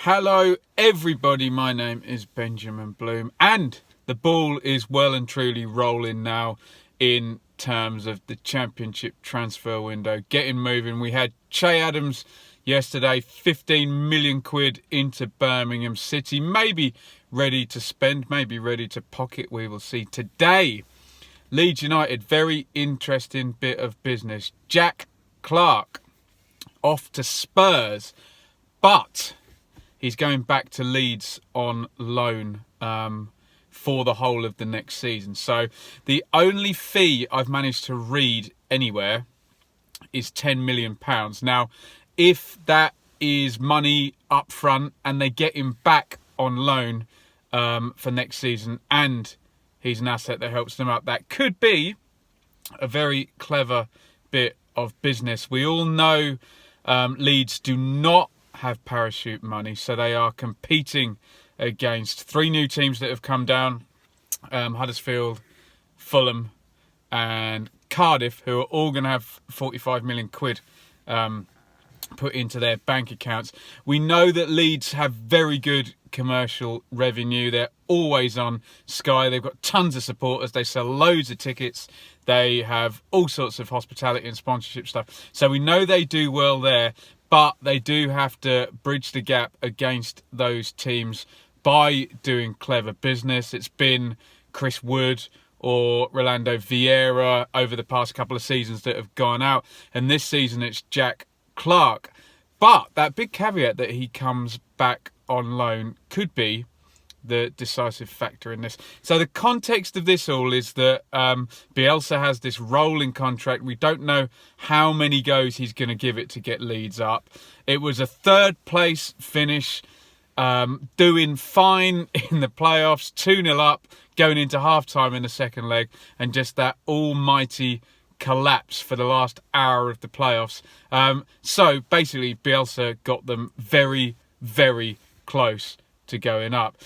Hello everybody, my name is Benjamin Bloom and the ball is well and truly rolling now in terms of the Championship transfer window getting moving. We had Che Adams yesterday, 15 million quid into Birmingham City, maybe ready to spend, maybe ready to pocket, we will see. Today, Leeds United, very interesting bit of business. Jack Clarke off to Spurs, but he's going back to Leeds on loan for the whole of the next season. So the only fee I've managed to read anywhere is £10 million. Now, if that is money up front and they get him back on loan for next season and he's an asset that helps them out, that could be a very clever bit of business. We all know Leeds do not have parachute money, so they are competing against three new teams that have come down, Huddersfield, Fulham and Cardiff, who are all going to have 45 million quid put into their bank accounts. We know that Leeds have very good commercial revenue. They're always on Sky. They've got tons of supporters. They sell loads of tickets. They have all sorts of hospitality and sponsorship stuff. So we know they do well there, but they do have to bridge the gap against those teams by doing clever business. It's been Chris Wood or Rolando Vieira over the past couple of seasons that have gone out, and this season it's Jack Clarke. But that big caveat that he comes back on loan could be the decisive factor in this. So the context of this all is that Bielsa has this rolling contract. We don't know how many goes he's going to give it to get Leeds up. It was a third place finish, doing fine in the playoffs, 2-0 up, going into half-time in the second leg, and just that almighty collapse for the last hour of the playoffs. So basically Bielsa got them very, very close to going up.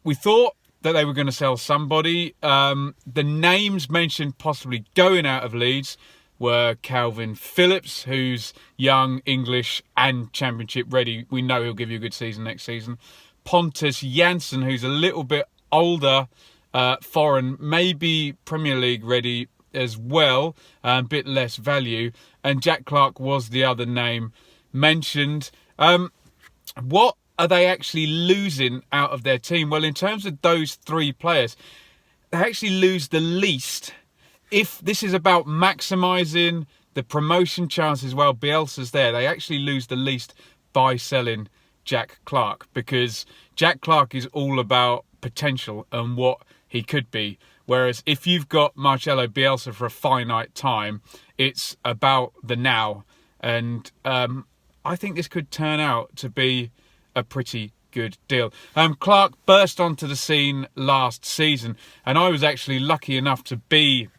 We thought that they were going to sell somebody. The names mentioned possibly going out of Leeds were Calvin Phillips, who's young, English and Championship ready. We know he'll give you a good season next season. Pontus Jansson, who's a little bit older, foreign, maybe Premier League ready as well, a bit less value. And Jack Clarke was the other name mentioned. What are they actually losing out of their team? Well, in terms of those three players, they actually lose the least. If this is about maximising the promotion chances while Bielsa's there, they actually lose the least by selling Jack Clarke, because Jack Clarke is all about potential and what he could be. Whereas if you've got Marcelo Bielsa for a finite time, it's about the now. And I think this could turn out to be a pretty good deal. Clarke burst onto the scene last season, and I was actually lucky enough to be,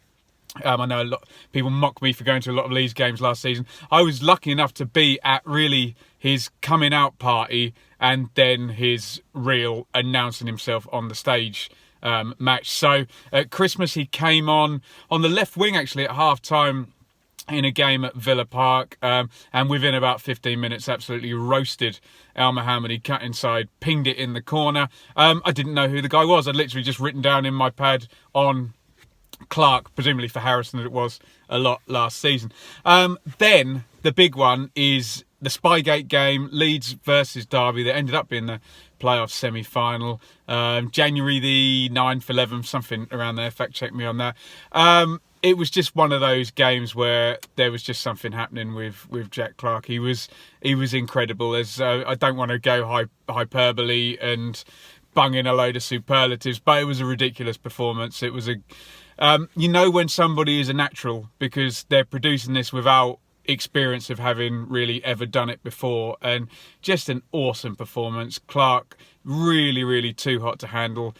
I know a lot of people mock me for going to a lot of Leeds games last season. I was lucky enough to be at really his coming out party and then his real announcing himself on the stage match. So at Christmas he came on the left wing actually at half time in a game at Villa Park, and within about 15 minutes absolutely roasted Al Mohamed. He cut inside, pinged it in the corner. I didn't know who the guy was. I'd literally just written down in my pad on Clarke, presumably for Harrison, that it was a lot last season. Then the big one is the Spygate game, Leeds versus Derby, that ended up being the playoff semi-final. January the 9th, 11th, something around there. Fact check me on that. It was just one of those games where there was just something happening with Jack Clarke. He was incredible. As I don't want to go hyperbole and bung in a load of superlatives, but it was a ridiculous performance. It was you know when somebody is a natural because they're producing this without experience of having really ever done it before, and just an awesome performance. Clarke really, really too hot to handle.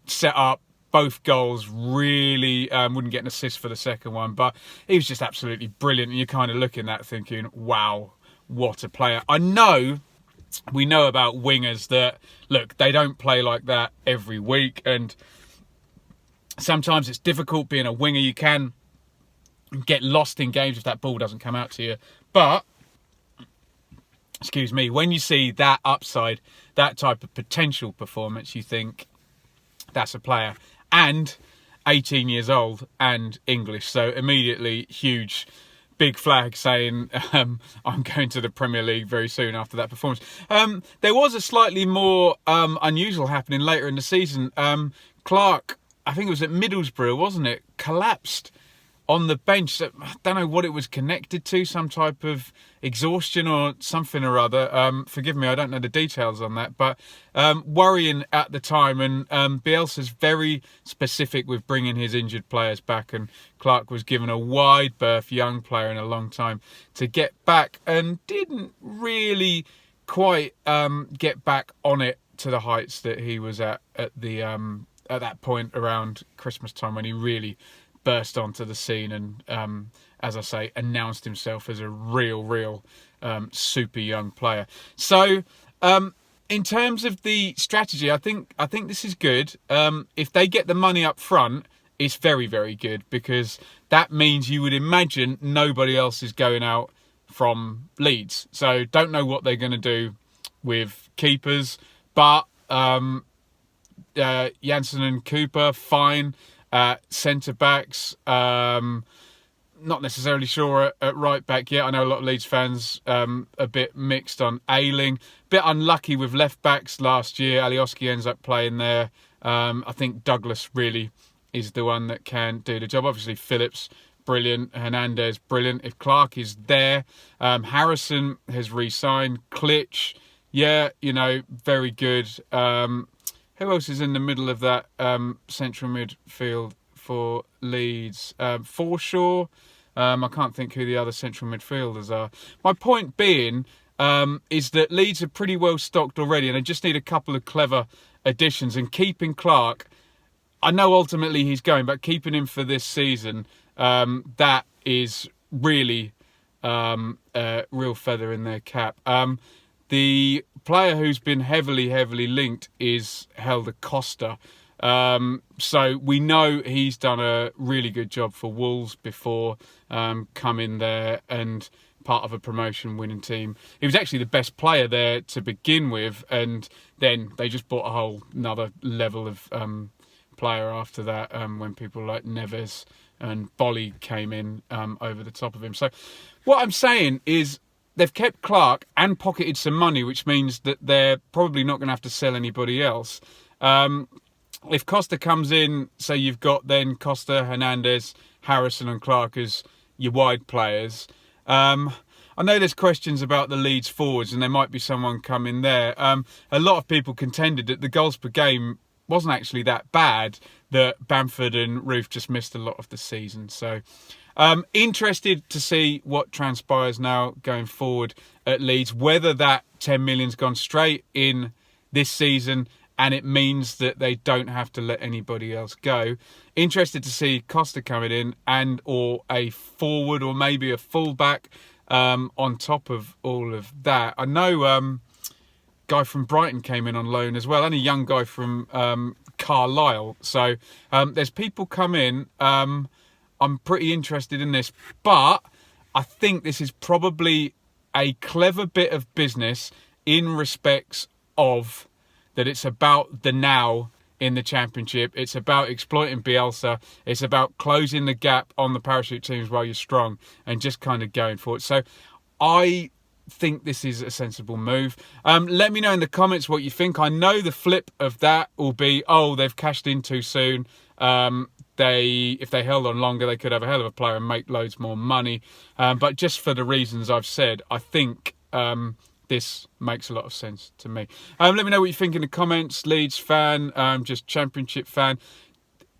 Set up both goals, really wouldn't get an assist for the second one, but he was just absolutely brilliant, and you're kind of looking at that thinking, wow, what a player. We know about wingers that, look, they don't play like that every week, and sometimes it's difficult being a winger. You can get lost in games if that ball doesn't come out to you, but excuse me, when you see that upside, that type of potential performance, you think that's a player. And 18 years old and English. So immediately huge, big flag saying I'm going to the Premier League very soon after that performance. There was a slightly more unusual happening later in the season. Clarke, I think it was at Middlesbrough, wasn't it? Collapsed on the bench. I don't know what it was connected to, some type of exhaustion or something or other. Forgive me, I don't know the details on that, but worrying at the time. And Bielsa's very specific with bringing his injured players back, and Clarke was given a wide berth, young player in a long time, to get back, and didn't really quite get back on it to the heights that he was at that point around Christmas time, when he really burst onto the scene and, as I say, announced himself as a real super young player. So, in terms of the strategy, I think this is good. If they get the money up front, it's very, very good, because that means you would imagine nobody else is going out from Leeds. So don't know what they're going to do with keepers, but Janssen and Cooper, fine. Centre backs, not necessarily sure at right back yet. I know a lot of Leeds fans a bit mixed on Ayling. Bit unlucky with left backs last year. Alioski ends up playing there. I think Douglas really is the one that can do the job. Obviously Phillips, brilliant. Hernandez, brilliant. If Clarke is there, Harrison has re-signed. Klitsch, yeah, very good. Who else is in the middle of that central midfield for Leeds? Forshaw. I can't think who the other central midfielders are. My point being is that Leeds are pretty well stocked already, and they just need a couple of clever additions. And keeping Clarke, I know ultimately he's going, but keeping him for this season, that is really a real feather in their cap. The player who's been heavily linked is Helder Costa. So we know he's done a really good job for Wolves before coming there and part of a promotion winning team. He was actually the best player there to begin with, and then they just bought a whole another level of player after that when people like Neves and Bolly came in over the top of him. So what I'm saying is, they've kept Clarke and pocketed some money, which means that they're probably not going to have to sell anybody else. If Costa comes in, say you've got then Costa, Hernandez, Harrison and Clarke as your wide players. I know there's questions about the Leeds forwards, and there might be someone coming there. A lot of people contended that the goals per game wasn't actually that bad, that Bamford and Roof just missed a lot of the season. So interested to see what transpires now going forward at Leeds, whether that 10 million's gone straight in this season and it means that they don't have to let anybody else go. Interested to see Costa coming in, and or a forward or maybe a fullback on top of all of that. I know guy from Brighton came in on loan as well, and a young guy from Carlisle. So there's people come in. I'm pretty interested in this, but I think this is probably a clever bit of business in respects of that it's about the now in the Championship. It's about exploiting Bielsa. It's about closing the gap on the parachute teams while you're strong and just kind of going for it. So I think this is a sensible move. Let me know in the comments what you think. I know the flip of that will be, oh, they've cashed in too soon. If they held on longer, they could have a hell of a player and make loads more money. But just for the reasons I've said, I think this makes a lot of sense to me. Let me know what you think in the comments. Leeds fan, just Championship fan.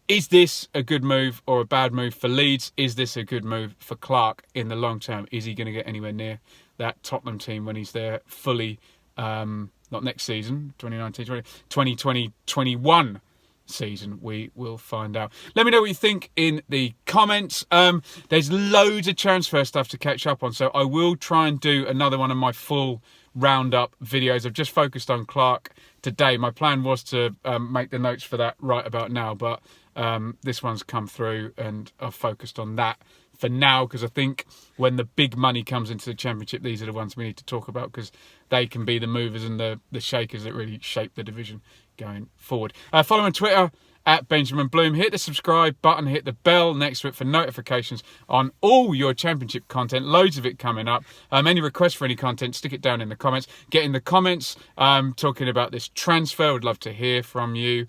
Is this a good move or a bad move for Leeds? Is this a good move for Clarke in the long term? Is he going to get anywhere near that Tottenham team when he's there fully, not next season, 2020-21 season? We will find out. Let me know what you think in the comments. There's loads of transfer stuff to catch up on, so I will try and do another one of my full roundup videos. I've just focused on Clarke today. My plan was to make the notes for that right about now, but this one's come through and I've focused on that for now, because I think when the big money comes into the Championship, these are the ones we need to talk about, because they can be the movers and the shakers that really shape the division going forward. Follow on Twitter at Benjamin Bloom. Hit the subscribe button, hit the bell next to it for notifications on all your Championship content. Loads of it coming up. Any requests for any content, stick it down in the comments. Get in the comments talking about this transfer. Would love to hear from you.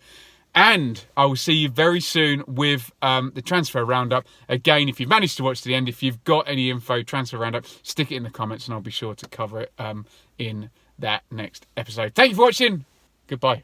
And I will see you very soon with the transfer roundup. Again, if you've managed to watch to the end, if you've got any info, transfer roundup, stick it in the comments and I'll be sure to cover it in that next episode. Thank you for watching. Goodbye.